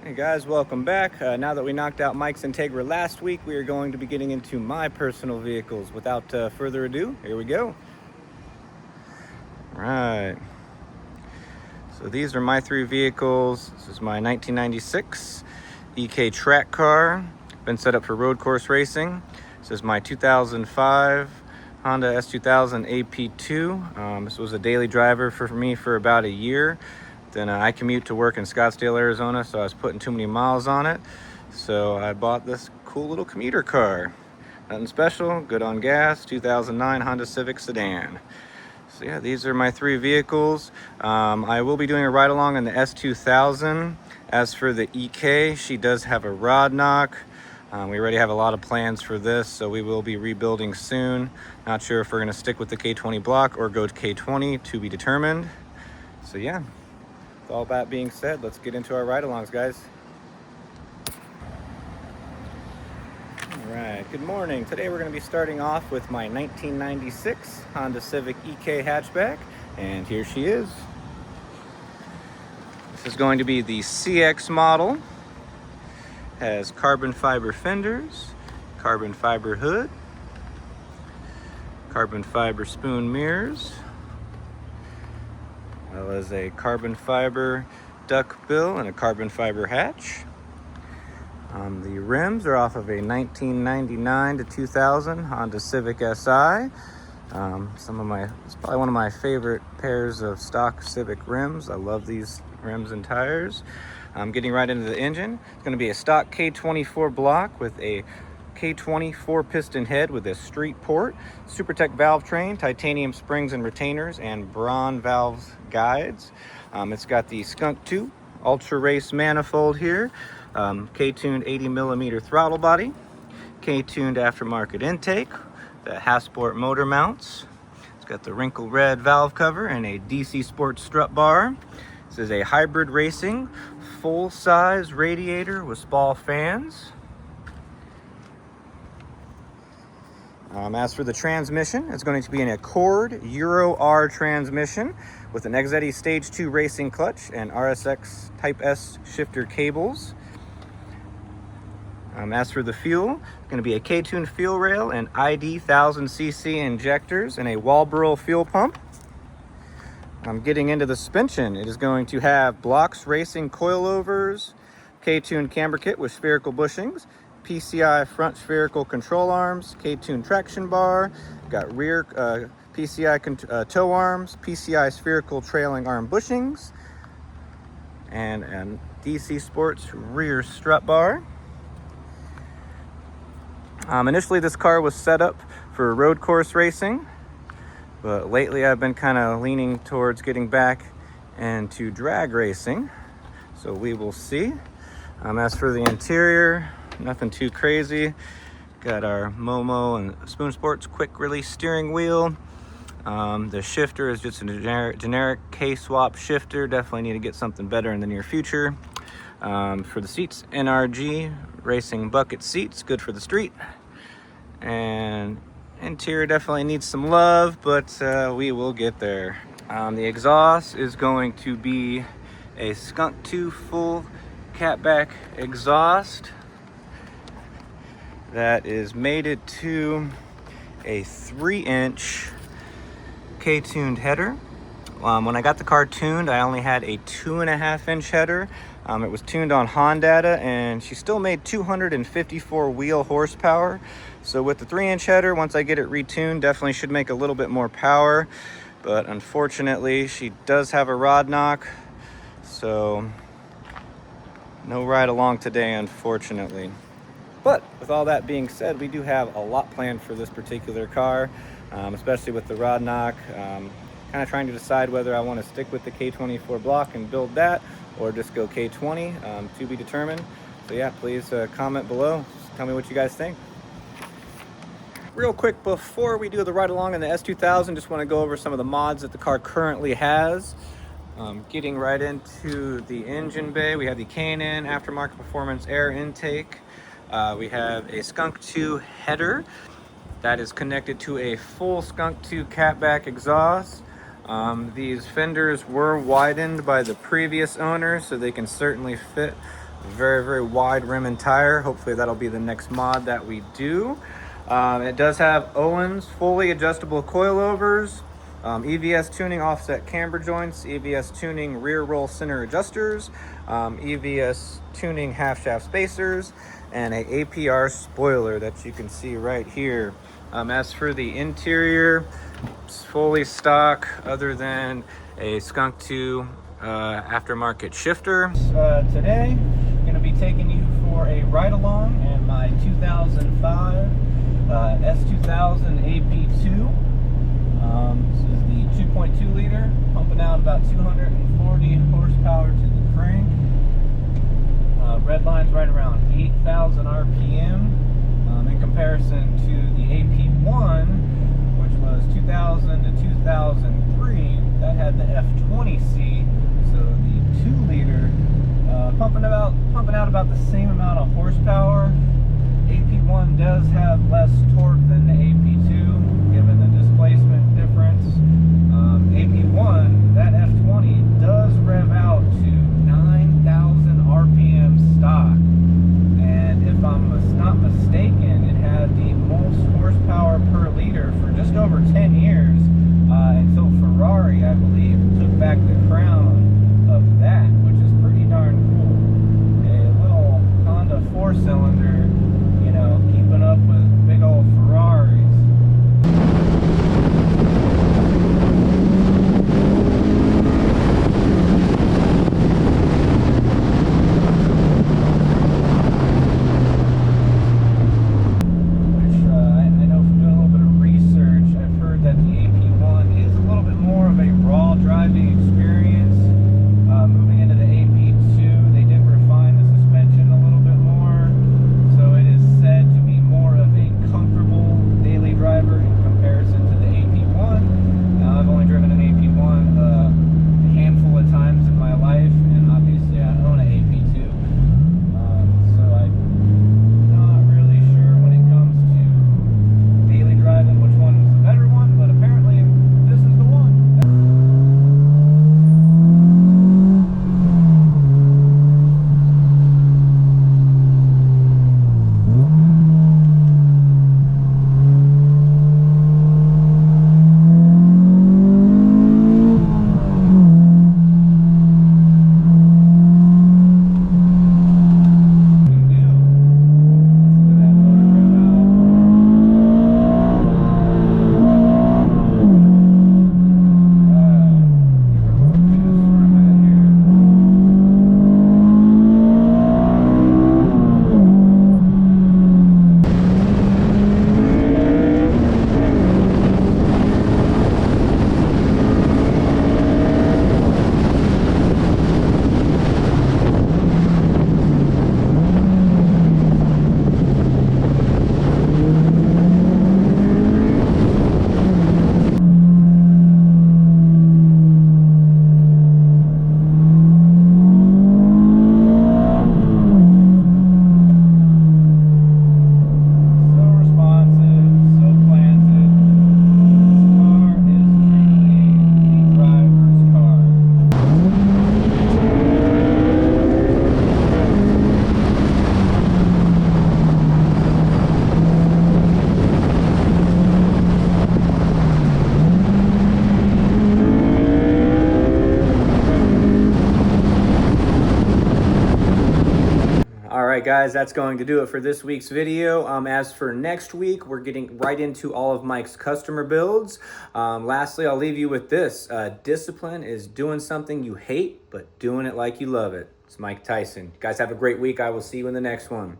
Hey guys, welcome back. Now that we knocked out Mike's Integra last week, we are going to be getting into my personal vehicles. Without further ado, here we go. All right. So these are my three vehicles. This is my 1996 Ek track car. Been set up for road course racing. This is my 2005 Honda S2000 AP2. This was a daily driver for me for about a year. Then I commute to work in Scottsdale, Arizona, so I was putting too many miles on it. So I bought this cool little commuter car. Nothing special, good on gas, 2009 Honda Civic sedan. So yeah, these are my three vehicles. I will be doing a ride along in the S2000. As for the Ek, she does have a rod knock. We already have a lot of plans for this, so we will be rebuilding soon. Not sure if we're gonna stick with the K20 block or go to K20, to be determined. So yeah. With all that being said, let's get into our ride-alongs, guys. All right, good morning. Today we're going to be starting off with my 1996 Honda Civic Ek hatchback, and here she is. This is going to be the CX model. Has carbon fiber fenders, carbon fiber hood, carbon fiber spoon mirrors, as well as a carbon fiber duck bill and a carbon fiber hatch. The rims are off of a 1999 to 2000 Honda Civic Si. It's probably one of my favorite pairs of stock Civic rims. I love these rims and tires. Getting right into the engine. It's going to be a stock K24 block with a K20 4-piston head with a street port, Supertech valve train, titanium springs and retainers, and Braun valves guides. It's got the Skunk 2 Ultra Race manifold here, K-tuned 80mm throttle body, K-tuned aftermarket intake, the Hasport motor mounts. It's got the wrinkle red valve cover and a DC Sports strut bar. This is a hybrid racing, full-size radiator with Spall fans. As for the transmission, it's going to be an Accord Euro R transmission with an XZE Stage 2 racing clutch and RSX Type S shifter cables. As for the fuel, it's going to be a K-tuned fuel rail and ID 1000cc injectors and a Walbro fuel pump. Getting into the suspension, it is going to have Blox racing coilovers, K-tuned camber kit with spherical bushings, PCI front spherical control arms, K-tuned traction bar, got rear PCI tow arms, PCI spherical trailing arm bushings, and DC Sports rear strut bar. Initially this car was set up for road course racing, but lately I've been kind of leaning towards getting back into drag racing, so we will see. As for the interior, nothing too crazy. Got our Momo and Spoon Sports quick release steering wheel. The shifter is just a generic K-swap shifter. Definitely need to get something better in the near future. For the seats, NRG racing bucket seats, good for the street. And interior definitely needs some love, but we will get there. The exhaust is going to be a Skunk 2 full catback exhaust that is mated to a 3-inch K-tuned header. When I got the car tuned, I only had a 2.5-inch header. It was tuned on Honda, and she still made 254 wheel horsepower. So with the 3-inch header, once I get it retuned, definitely should make a little bit more power. But unfortunately, she does have a rod knock, so no ride along today, unfortunately. But with all that being said, we do have a lot planned for this particular car, especially with the rod knock. Kind of trying to decide whether I want to stick with the K24 block and build that, or just go K20, to be determined. So yeah, please comment below. Tell me what you guys think. Real quick, before we do the ride along in the S2000, just want to go over some of the mods that the car currently has. Getting right into the engine bay, we have the K&N aftermarket performance air intake. We have a Skunk 2 header that is connected to a full Skunk 2 catback exhaust. These fenders were widened by the previous owner, so they can certainly fit Very, very wide rim and tire. Hopefully that'll be the next mod that we do. It does have Owens fully adjustable coilovers, EVS tuning offset camber joints, EVS tuning rear roll center adjusters, EVS tuning half shaft spacers, and a APR spoiler that you can see right here. As for the interior, it's fully stock other than a Skunk 2 aftermarket shifter. Today, I'm going to be taking you for a ride along in my 2005 S2000 AP2. This is the 2.2 liter, pumping out about 240 horsepower to the crank. Red line's right around 8,000 RPM. In comparison to the AP1, which was 2000 to 2003, that had the F20C, so the 2 liter, pumping out about the same amount of horsepower. AP1 does have less torque than the AP2, given the displacement difference. AP1, that F20 does rev out to 9,000 RPM stock, and if I'm not mistaken, it had the most horsepower per liter for just over 10 years, until Ferrari, I believe, took back the crown of that, which is pretty darn cool. A little Honda 4-cylinder, you know, keeping up with big old Ferraris. Alright guys, that's going to do it for this week's video. As for next week, we're getting right into all of Mike's customer builds. Lastly, I'll leave you with this. Discipline is doing something you hate, but doing it like you love it. It's Mike Tyson. You guys have a great week. I will see you in the next one.